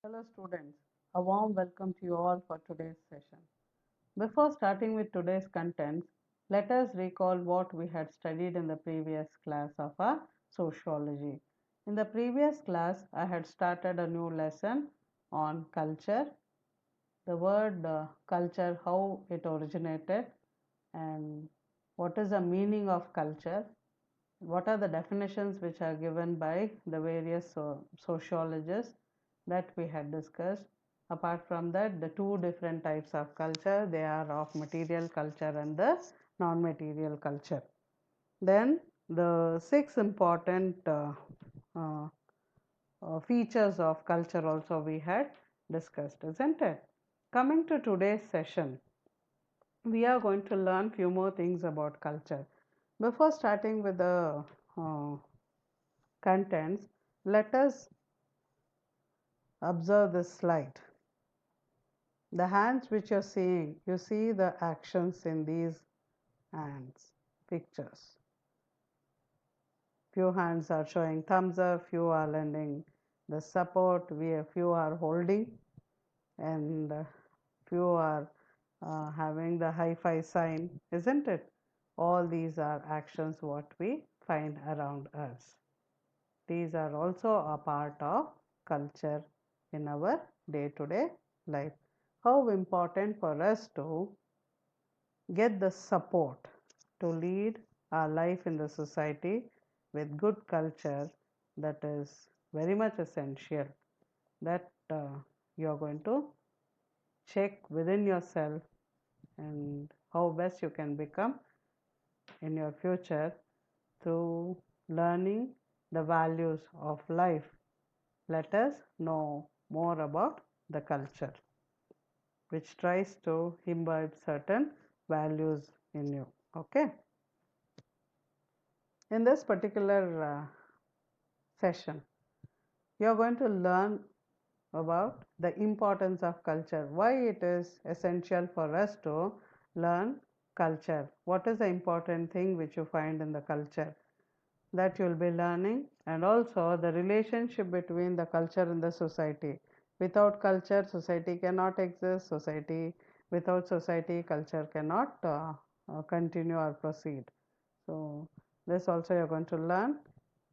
Hello students, a warm welcome to you all for today's session. Before starting with today's contents, let us recall what we had studied in the previous class of our sociology. In the previous class, I had started a new lesson on culture, the word culture, how it originated, and what is the meaning of culture, what are the definitions which are given by the various sociologists that we had discussed. Apart from that, the two different types of culture, they are of material culture and the non-material culture. Then the six important uh, features of culture also we had discussed, isn't it? Coming to today's session, we are going to learn few more things about culture. Before starting with the uh, contents, let us observe this slide. The hands which you're seeing, you see the actions in these hands, pictures. Few hands are showing thumbs up, few are lending the support, few are holding, and few are having the high five sign, isn't it? All these are actions what we find around us. These are also a part of culture in our day-to-day life. How important for us to get the support to lead our life in the society with good culture, that is very much essential, that you are going to check within yourself and how best you can become in your future through learning the values of life. Let us know more about the culture which tries to imbibe certain values in you. Okay. In this particular session, you are going to learn about the importance of culture, why it is essential for us to learn culture, what is the important thing which you find in the culture that you will be learning, and also the relationship between the culture and the society. Without culture, society cannot exist. Society Without society, culture cannot continue or proceed. So this also you're going to learn,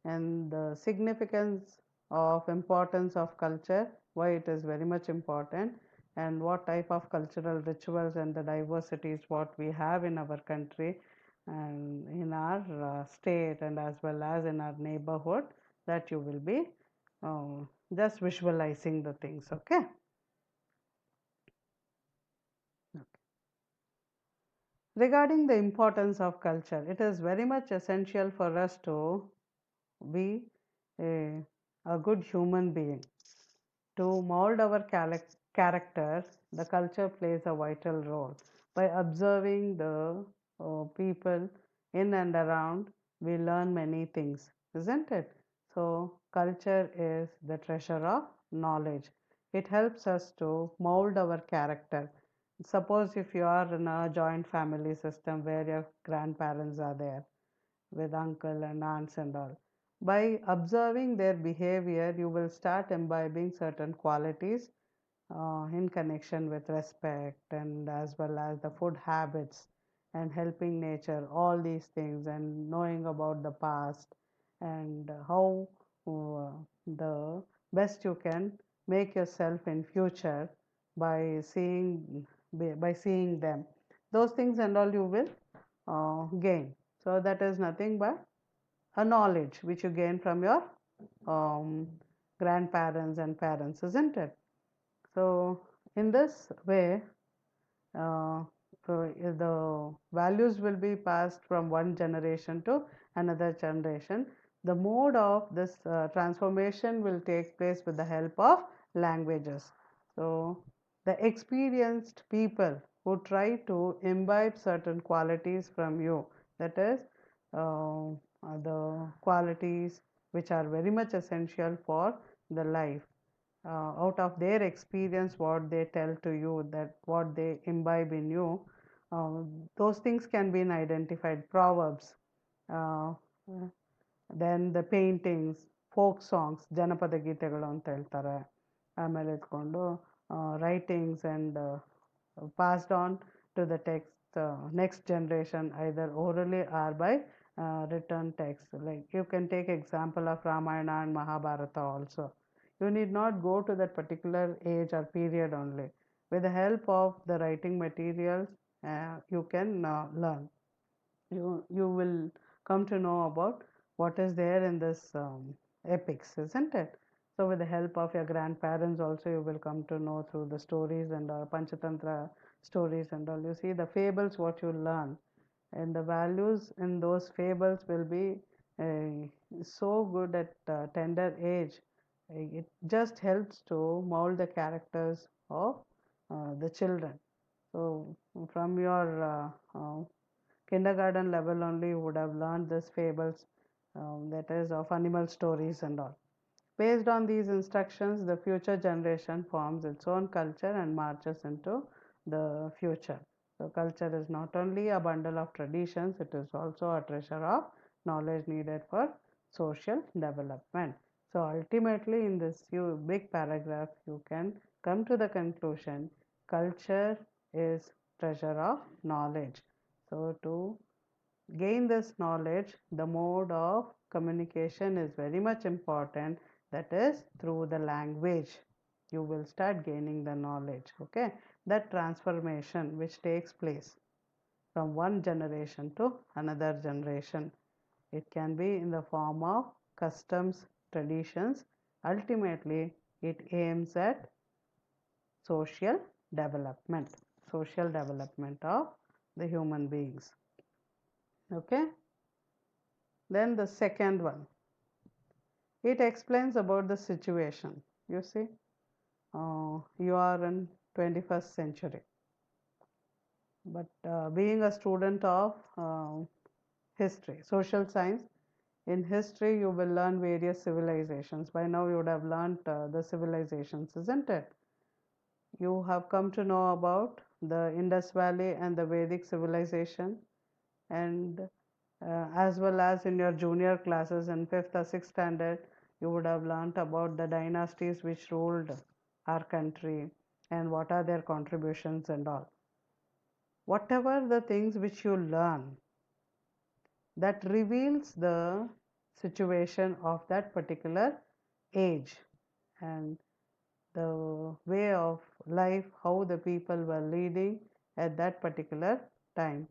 and the significance of importance of culture, why it is very much important, and what type of cultural rituals and the diversities what we have in our country and in our state and as well as in our neighborhood, that you will be uh, just visualizing the things. Okay. Regarding the importance of culture, it is very much essential for us to be a good human being. To mold our character, the culture plays a vital role. By observing the people in and around, we learn many things, isn't it? So, culture is the treasure of knowledge. It helps us to mold our character. Suppose if you are in a joint family system where your grandparents are there with uncle and aunts and all. By observing their behavior, you will start imbibing certain qualities in connection with respect and as well as the food habits and helping nature, all these things, and knowing about the past and how the best you can make yourself in future by seeing them. Those things and all you will gain. So that is nothing but a knowledge which you gain from your um, grandparents and parents, isn't it? So in this way, uh, the values will be passed from one generation to another generation. The mode of this transformation will take place with the help of languages. So the experienced people who try to imbibe certain qualities from you, that is the qualities which are very much essential for the life, out of their experience, what they tell to you, that what they imbibe in you, those things can be identified. Proverbs, uh, then the paintings, folk songs, ಜನಪದ ಗೀತೆಗಳು ಅಂತ ಹೇಳ್ತಾರೆ, ಆಮೇಲೆ ಎತ್ಕೊಂಡು writings and passed on to the next generation either orally or by written text. Like you can take example of Ramayana and Mahabharata also. You need not go to that particular age or period only. With the help of the writing materials, you can learn. You will come to know about what is there in this epics, isn't it? So with the help of your grandparents also, you will come to know through the stories and Panchatantra stories and all. You see the fables what you learn, and the values in those fables will be so good at tender age. It just helps to mold the characters of the children. So from your kindergarten level only you would have learned this fables, that is of animal stories and all. Based on these instructions, the future generation forms its own culture and marches into the future. So culture is not only a bundle of traditions, it is also a treasure of knowledge needed for social development. So ultimately in this big paragraph you can come to the conclusion culture is treasure of knowledge. So to gain this knowledge, the mode of communication is very much important, that is through the language. You will start gaining the knowledge, okay? That transformation which takes place from one generation to another generation. It can be in the form of customs, traditions. Ultimately, it aims at social development, social development of the human beings. Okay? Then the second one, it explains about the situation. You see, you are in 21st century, but being a student of history, social science, in history you will learn various civilizations. By now you would have learned the civilizations, isn't it? You have come to know about the Indus Valley and the Vedic civilization, and as well as in your junior classes in 5th or 6th standard, you would have learnt about the dynasties which ruled our country and what are their contributions and all. Whatever the things which you learn, that reveals the situation of that particular age and the way of life, how the people were leading at that particular time.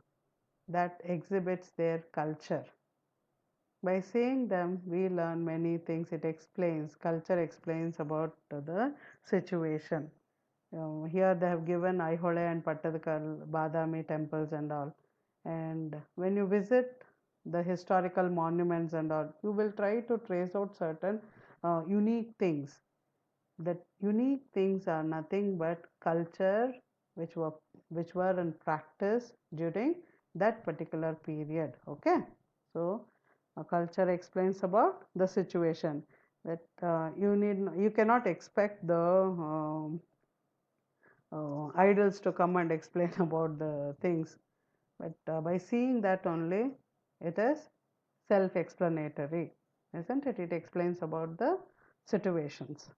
That exhibits their culture. By seeing them, we learn many things. It explains, culture explains about the situation. Here they have given Aihole and Pattadakal, Badami temples and all. And when you visit the historical monuments and all, you will try to trace out certain unique things. That unique things are nothing but culture which were which were in practice during that particular period. Okay, so culture explains about the situation, that you cannot expect the idols to come and explain about the things, but by seeing that only it is self-explanatory, isn't it? It explains about the situations.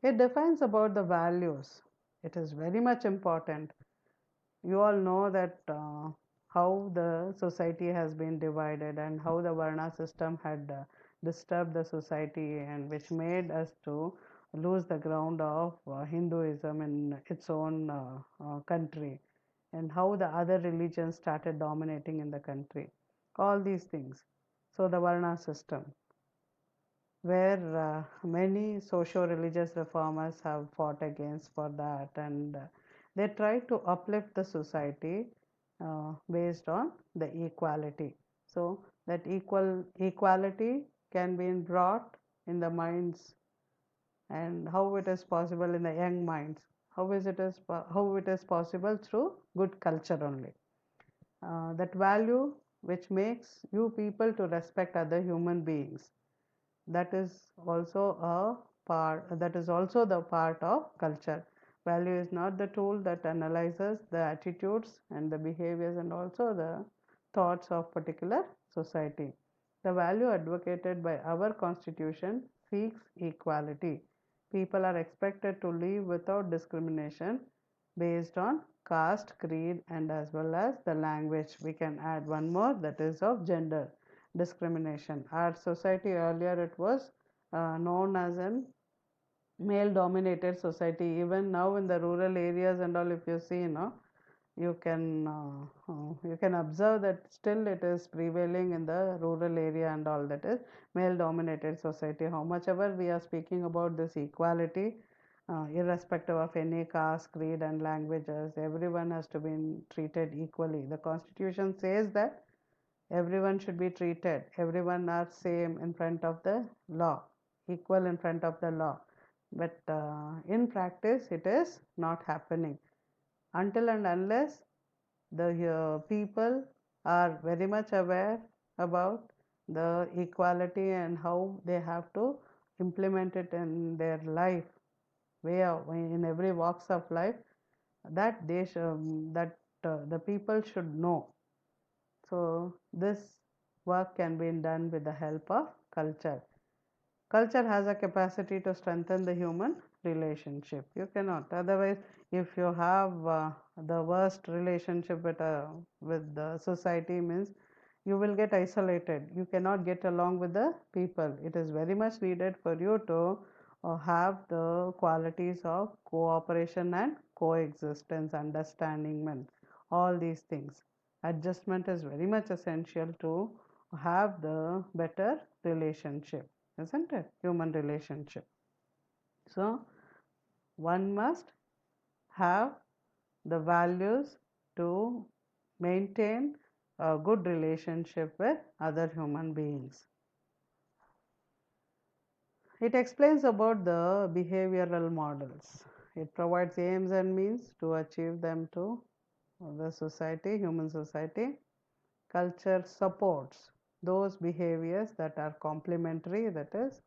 It defines about the values. It is very much important. You all know that how the society has been divided and how the Varna system had disturbed the society, and which made us to lose the ground of Hinduism in its own country, and how the other religions started dominating in the country. All these things. So the Varna system, where many socio-religious reformers have fought against for that, and they try to uplift the society based on the equality. So that equality can be brought in the minds, and how it is possible in the young minds. How it is possible through good culture only. That value which makes you people to respect other human beings, that is also a that is also the part of culture. Value is not the tool that analyzes the attitudes and the behaviors and also the thoughts of particular society. The value advocated by our constitution speaks equality. People are expected to live without discrimination based on caste, creed, and as well as the language. We can add one more, that is of gender discrimination. Our society earlier, it was known as an male dominated society. Even now in the rural areas and all, if you see, you can observe that still it is prevailing in the rural area and all, that is male dominated society. How much ever we are speaking about this equality, irrespective of any caste, creed, and languages, everyone has to be treated equally. The constitution says that everyone should be treated, everyone are same in front of the law, equal in front of the law. But in practice it is not happening until and unless the people are very much aware about the equality and how they have to implement it in their life, way of, in every walks of life, that they should, that the people should know. So this work can be done with the help of culture. Culture has a capacity to strengthen the human relationship. You cannot. Otherwise, if you have the worst relationship with the society, means you will get isolated. You cannot get along with the people. It is very much needed for you to have the qualities of cooperation and coexistence, understanding, and all these things. Adjustment is very much essential to have the better relationship, isn't it? Human relationship. So one must have the values to maintain a good relationship with other human beings. It explains about the behavioral models. It provides aims and means to achieve them to the society, human society. Culture supports those behaviors that are complementary, that is,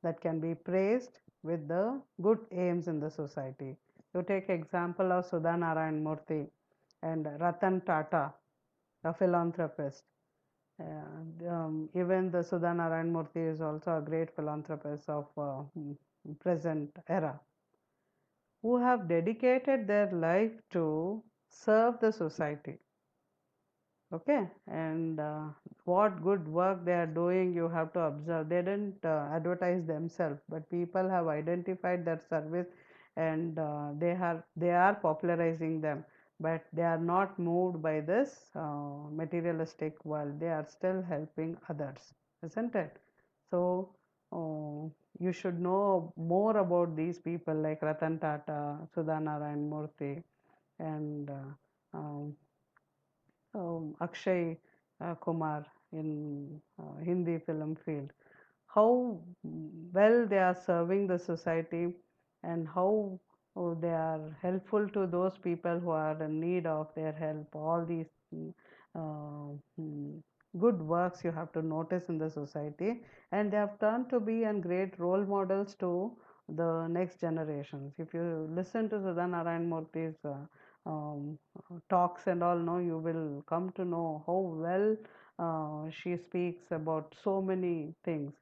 that can be praised with the good aims in the society. You take example of Sudha Narayan Murthy and Ratan Tata, a philanthropist. Even the Sudha Narayan Murthy is also a great philanthropist of present era, who have dedicated their life to serve the society. Okay, and what good work they are doing, you have to observe. They didn't advertise themselves, but people have identified that service, and they are popularizing them. But they are not moved by this materialistic world. They are still helping others, isn't it? So you should know more about these people like Ratan Tata, Sudha Narayan Murthy, and Akshay Kumar in Hindi film field. How well they are serving the society, and how they are helpful to those people who are in need of their help. All these uh, mm, good works you have to notice in the society, and they have turned to be and great role models to the next generations. If you listen to Sudha Narayan Murthy's talks and all, no, you will come to know how well she speaks about so many things.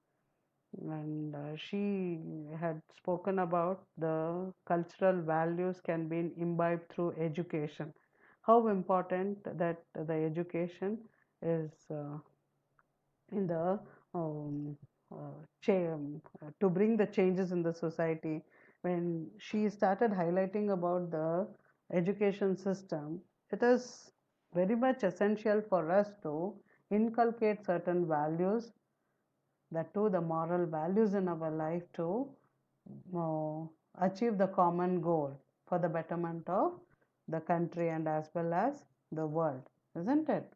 And she had spoken about the cultural values can be imbibed through education. How important that the education is in the um, to bring the changes in the society. When she started highlighting about the education system, it is very much essential for us to inculcate certain values, that too the moral values in our life, to uh, achieve the common goal for the betterment of the country and as well as the world, isn't it?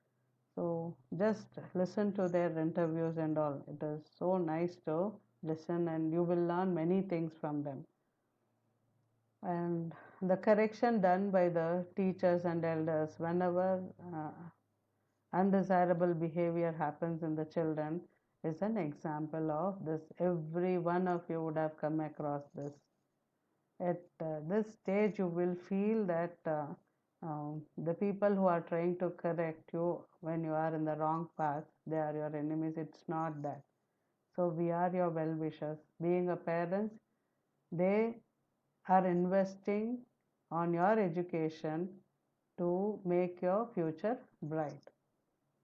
So just listen to their interviews and all. It is so nice to listen, and you will learn many things from them. And the correction done by the teachers and elders whenever undesirable behavior happens in the children is an example of this. Every one of you would have come across this. At this stage, you will feel that the people who are trying to correct you when you are in the wrong path, they are your enemies. It's not that. So we are your well wishers. Being a parent, they are investing on your education to make your future bright.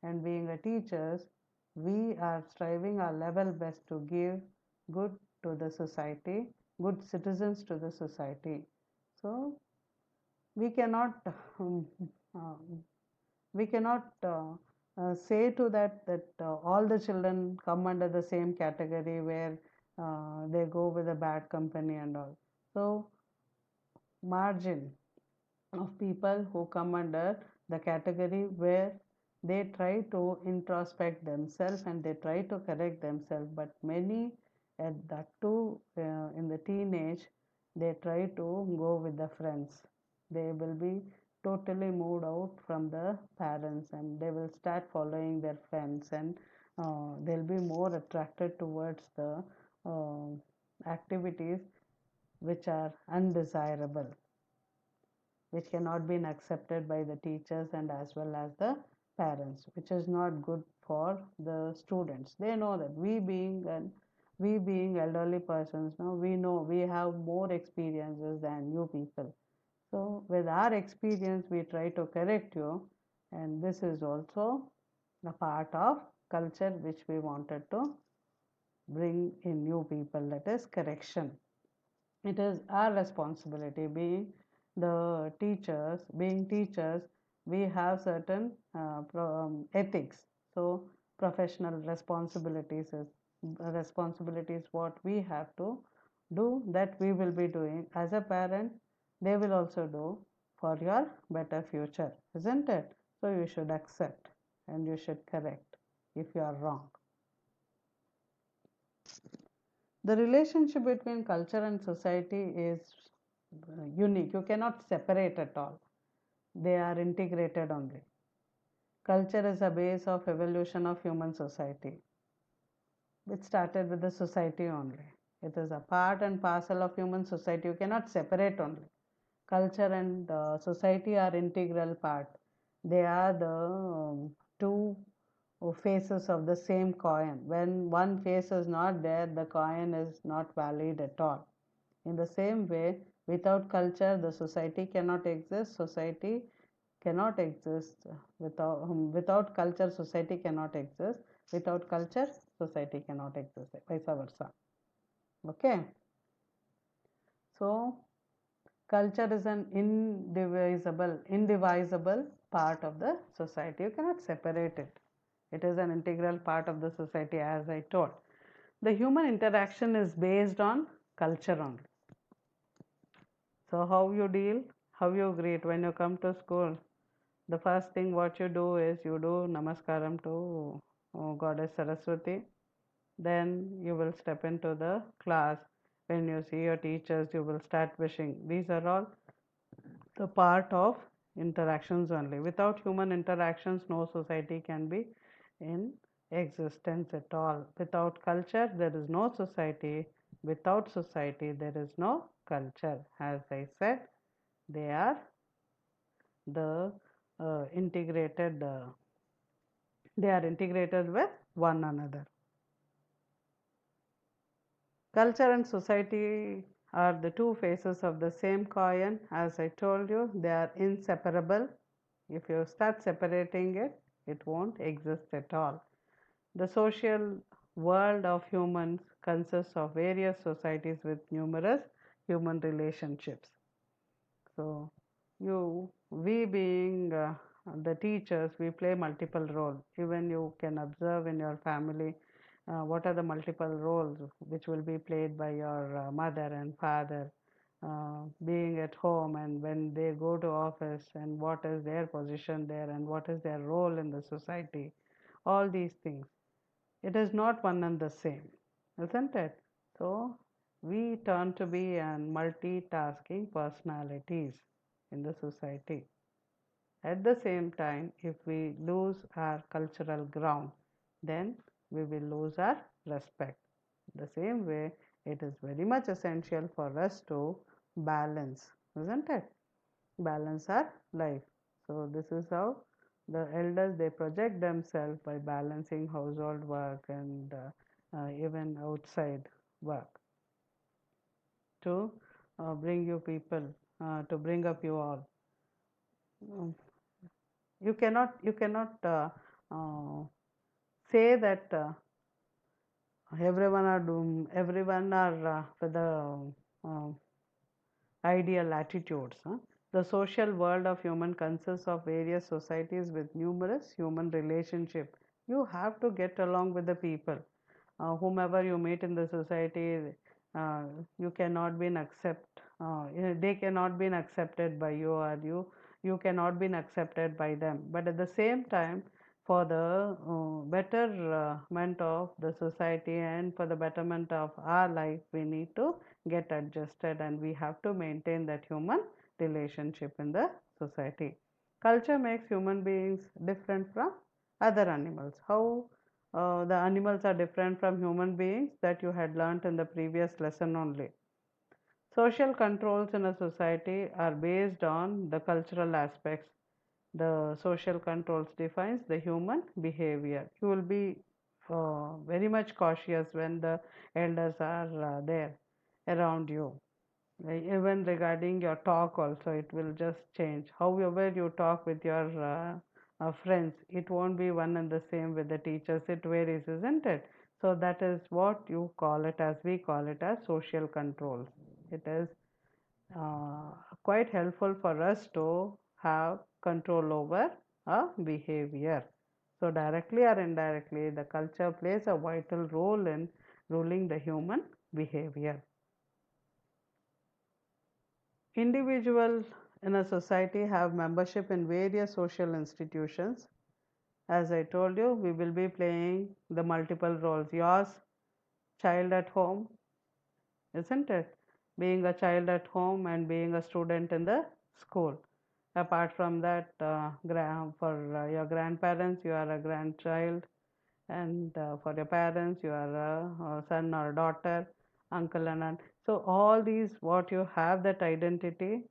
And being a teachers, we are striving our level best to give good to the society, good citizens to the society. So we cannot um, uh, we cannot say to that all the children come under the same category where they go with a bad company and all. So margin of people who come under the category where they try to introspect themselves and they try to correct themselves, but many at that too in the teenage they try to go with the friends. They will be totally moved out from the parents and they will start following their friends, and they'll be more attracted towards the uh, activities which are undesirable, which cannot be accepted by the teachers and as well as the parents, which is not good for the students. They know that we being elderly persons now, we know we have more experiences than you people. So with our experience we try to correct you, and this is also a part of culture which we wanted to bring in you people, that is correction. It is our responsibility being teachers, we have certain ethics. So professional responsibilities what we have to do, that we will be doing as a parent, they will also do for your better future, isn't it? So you should accept and you should correct if you are wrong. The relationship between culture and society is unique. You cannot separate at all. They are integrated only. Culture is a base of evolution of human society. It started with the society only. It is a part and parcel of human society. You cannot separate only. Culture and society are integral part. They are the two faces of the same coin. When one face is not there, the coin is not valid at all. In the same way, without culture, the society cannot exist. Society cannot exist without culture. Society cannot exist. Without culture, society cannot exist. Vice versa. Okay. So culture is an indivisible part of the society. You cannot separate it. It is an integral part of the society, as I told. The human interaction is based on culture only. So how you deal, how you greet when you come to school. The first thing what you do is you do namaskaram to Goddess Saraswati. Then you will step into the class. When you see your teachers, you will start wishing. These are all the part of interactions only. Without human interactions, no society can be in existence at all. Without culture, there is no society. Without society, there is no culture. As I said, they are the integrated, they are integrated with one another. Culture and society are the two faces of the same coin. As I told you, they are inseparable. If you start separating it, it won't exist at all. The social world of humans consists of various societies with numerous human relationships. So, we being the teachers, we play multiple roles. Even you can observe in your family what are the multiple roles which will be played by your mother and father being at home, and when they go to office, and what is their position there and what is their role in the society. All these things. It is not one and the same, isn't it? So, we turn to be an multitasking personalities in the society. At the same time, if we lose our cultural ground, then we will lose our respect. The same way, it is very much essential for us to balance, isn't it? Balance our life. So, this is how the elders they project themselves by balancing household work and even outside work to bring you people, to bring up you all. Um, you cannot say that everyone are with the uh, ideal attitudes. The social world of human consists of various societies with numerous human relationships. You have to get along with the people. Whomever you meet in the society, uh, you cannot be they cannot be accepted by you, or you cannot be accepted by them. But at the same time, for the betterment of the society and for the betterment of our life, we need to get adjusted and we have to maintain that human relationship in the society. Culture makes human beings different from other animals. How the animals are different from human beings, that you had learnt in the previous lesson only. Social controls in a society are based on the cultural aspects. The social controls defines the human behavior. You will be very much cautious when the elders are there around you. Even regarding your talk also, it will just change. However you talk with your friends, it won't be one and the same with the teachers. It varies, isn't it? So that is what you call it as, we call it as social controls. It is uh, quite helpful for us to have control over a behavior. So directly or indirectly, the culture plays a vital role in ruling the human behavior. Individuals in a society have membership in various social institutions. As I told you, we will be playing the multiple roles. Yours, child at home, isn't it? Being a child at home and being a student in the school. Apart from that, for your grandparents, you are a grandchild, and for your parents, you are a son or daughter, uncle and aunt. So all these, what you have that identity,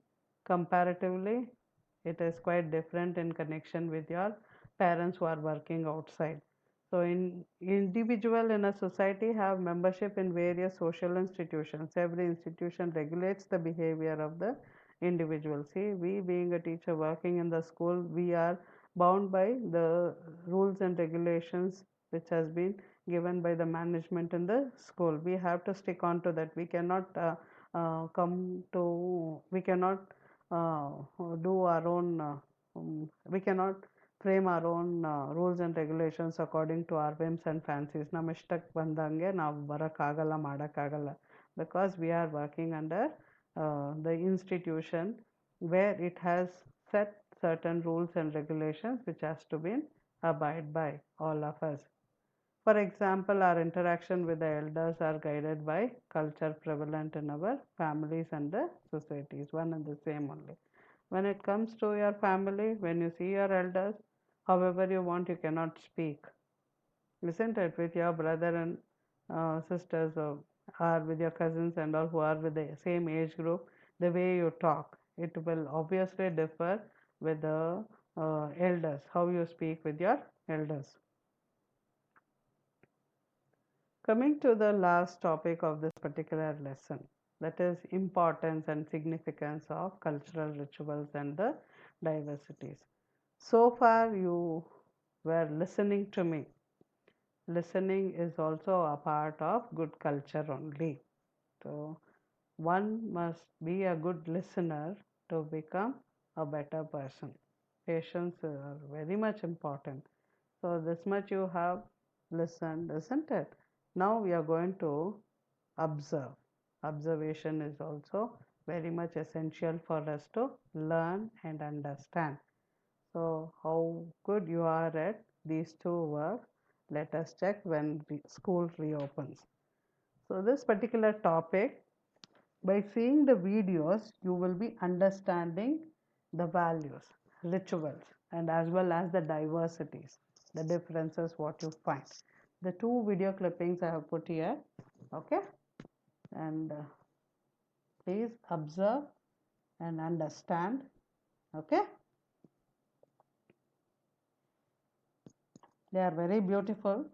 comparatively, it is quite different in connection with your parents who are working outside. So in individual in a society have membership in various social institutions. Every institution regulates the behavior of the individual. See, we being a teacher working in the school, we are bound by the rules and regulations which has been given by the management in the school. We have to stick on to that. We cannot we cannot uh, do our own, we cannot frame our own rules and regulations according to our whims and fancies. ನಮ್ಮ ಇಷ್ಟಕ್ಕೆ ಬಂದಂಗೆ ನಾವು ಬರೋಕ್ಕಾಗಲ್ಲ, ಮಾಡೋಕ್ಕಾಗಲ್ಲ, because we are working under the institution where it has set certain rules and regulations which has to be abide by all of us. For example, our interaction with the elders are guided by culture prevalent in our families and the societies, one and the same only. When it comes to your family, when you see your elders, however you want, you cannot speak. Isn't it? With your brother and sisters, or with your cousins and all who are with the same age group, the way you talk, it will obviously differ with the elders, how you speak with your elders. Coming to the last topic of this particular lesson, that is importance and significance of cultural rituals and the diversities. So far you were listening to me. Listening is also a part of good culture only. So one must be a good listener to become a better person. Patience are very much important. So this much you have listened, isn't it? Now we are going to observe. Observation is also very much essential for us to learn and understand. So how good you are at these two works, let us check when school reopens. So this particular topic, by seeing the videos, you will be understanding the values, rituals, and as well as the diversities, the differences what you find. The two video clippings I have put here, okay? And please observe and understand, okay? They are very beautiful.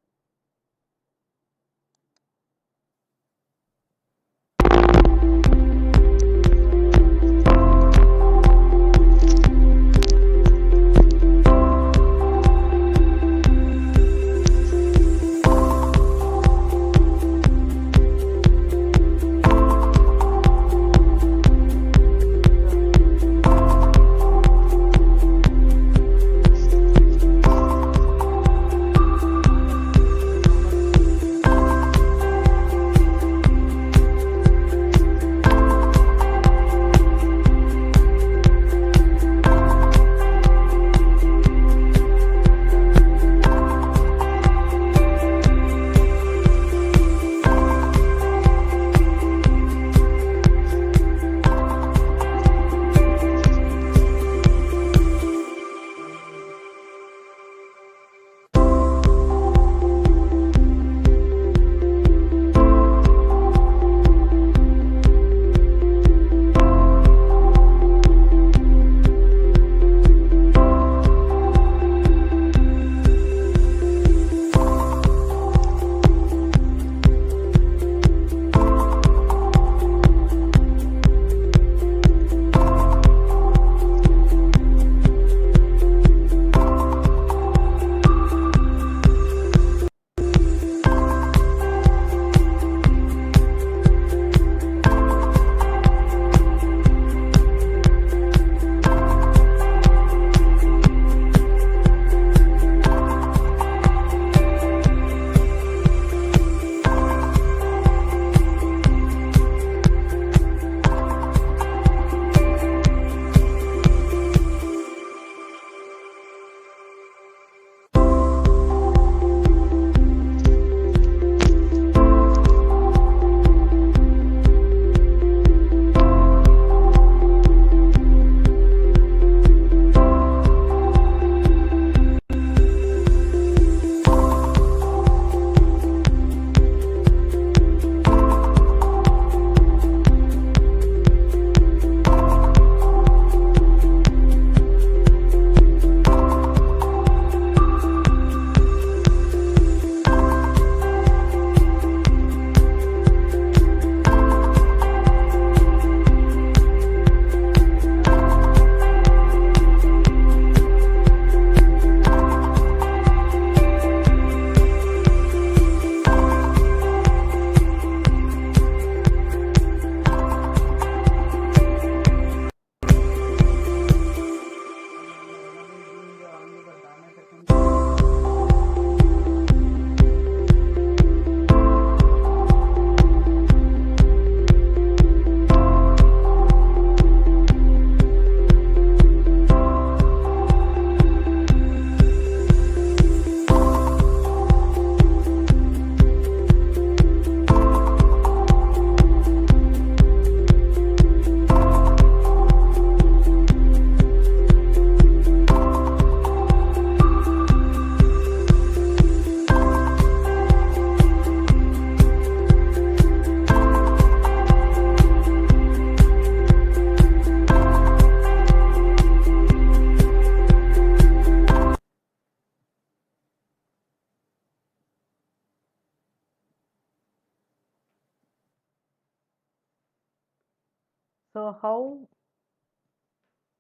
So, how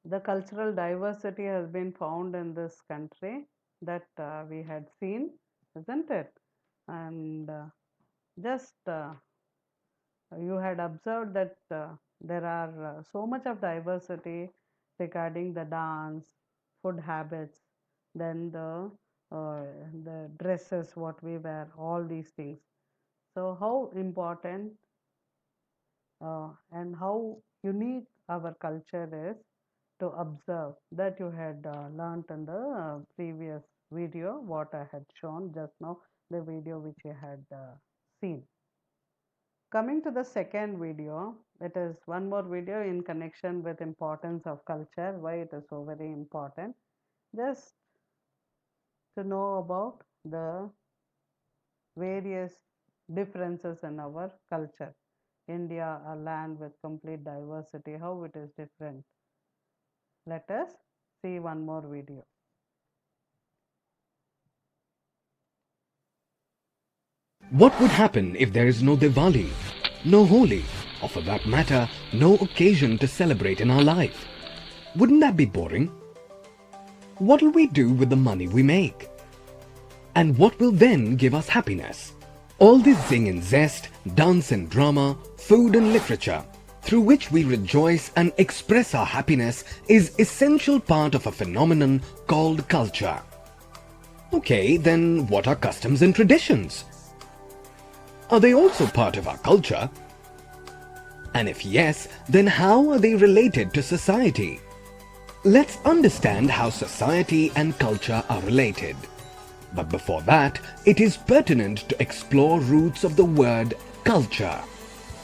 the cultural diversity has been found in this country that we had seen, isn't it? And just you had observed that there are so much of diversity regarding the dance, food habits, then uh, the dresses, what we wear, all these things. So, how important and how unique our culture is to observe that you had learnt in the previous video, what I had shown just now, the video which you had seen. Coming to the second video, it is one more video in connection with importance of culture, why it is so very important. Just to know about the various differences in our culture. India, a land with complete diversity, how it is different. Let us see one more video. What would happen if there is no Diwali, no Holi, or for that matter, no occasion to celebrate in our life? Wouldn't that be boring? What'll we do with the money we make? And what will then give us happiness? All this zing and zest, dance and drama, food and literature, through which we rejoice and express our happiness, is essential part of a phenomenon called culture. Okay, then what are customs and traditions? Are they also part of our culture? And if yes, then how are they related to society? Let's understand how society and culture are related. But before that, it is pertinent to explore roots of the word culture.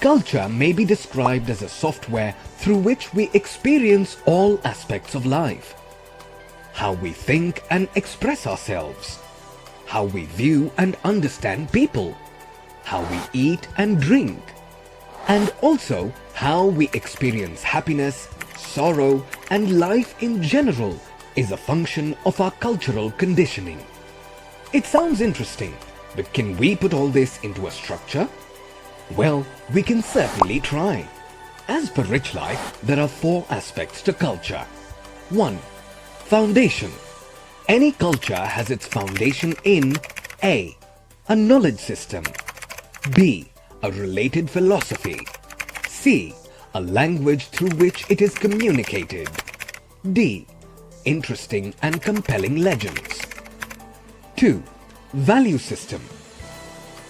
Culture may be described as a software through which we experience all aspects of life. How we think and express ourselves. How we view and understand people. How we eat and drink, and also how we experience happiness, sorrow, and life in general is a function of our cultural conditioning. It sounds interesting, but can we put all this into a structure? Well, we can certainly try. As per Rich Life, there are 4 aspects to culture. 1. Foundation. Any culture has its foundation in A. A knowledge system. B. A related philosophy. C. A language through which it is communicated. D. Interesting and compelling legends. 2. Value system.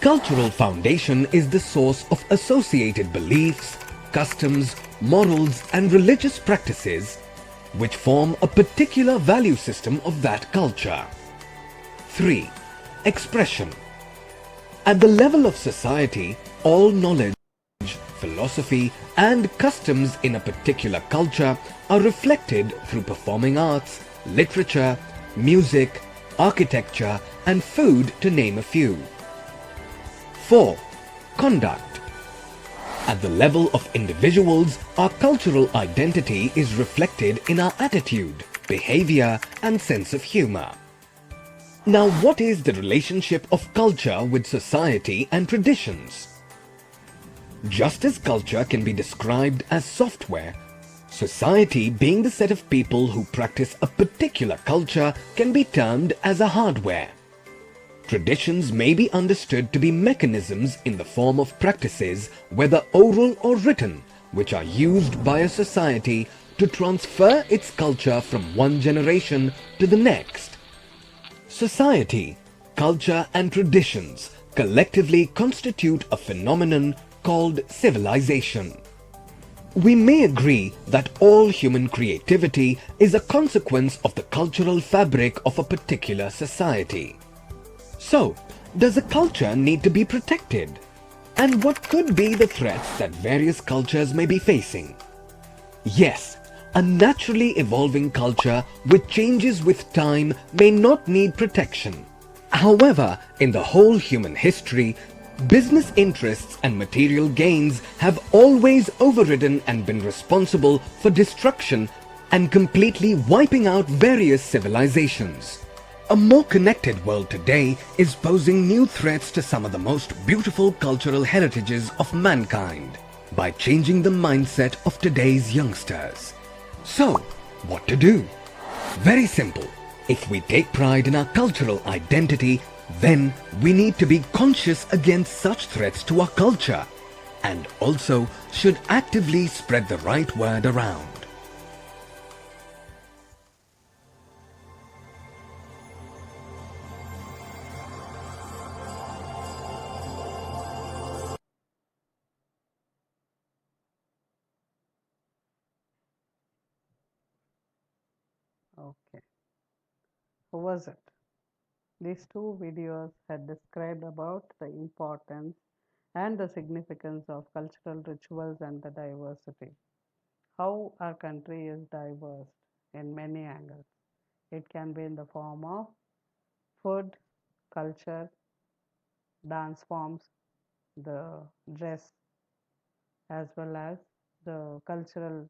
Cultural foundation is the source of associated beliefs, customs, morals and religious practices which form a particular value system of that culture. 3. Expression. At the level of society, all knowledge, philosophy and customs in a particular culture are reflected through performing arts, literature, music, architecture and food, to name a few. 4. Conduct. At the level of individuals, our cultural identity is reflected in our attitude, behavior and sense of humor. Now, what is the relationship of culture with society and traditions? Just as culture can be described as software, society, being the set of people who practice a particular culture, can be termed as a hardware. Traditions may be understood to be mechanisms in the form of practices, whether oral or written, which are used by a society to transfer its culture from one generation to the next. Society, culture and traditions collectively constitute a phenomenon called civilization. We may agree that all human creativity is a consequence of the cultural fabric of a particular society. So, does a culture need to be protected? And what could be the threats that various cultures may be facing? Yes, a naturally evolving culture which changes with time may not need protection. However, in the whole human history, business interests and material gains have always overridden and been responsible for destruction and completely wiping out various civilizations. A more connected world today is posing new threats to some of the most beautiful cultural heritages of mankind. by changing the mindset of today's youngsters. So, what to do? Very simple. If we take pride in our cultural identity, then we need to be conscious against such threats to our culture and also should actively spread the right word around. Okay, how was it? These two videos had described about the importance and the significance of cultural rituals and the diversity. How our country is diverse in many angles. It can be in the form of food, culture, dance forms, the dress, as well as the cultural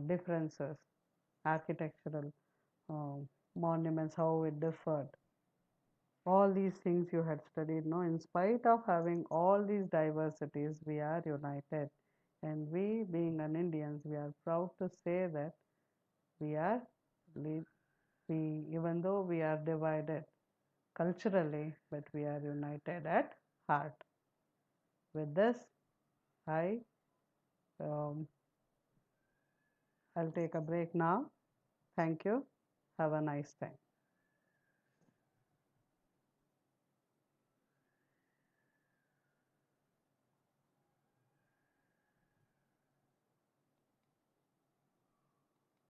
differences, architectural uh, monuments, how it differed. All these things you had studied, no? In spite of having all these diversities, we are united. And we, being an Indians, we are proud to say that we are, we, even though we are divided culturally, but we are united at heart. With this, I, um, I'll take a break now. Thank you. Have a nice time.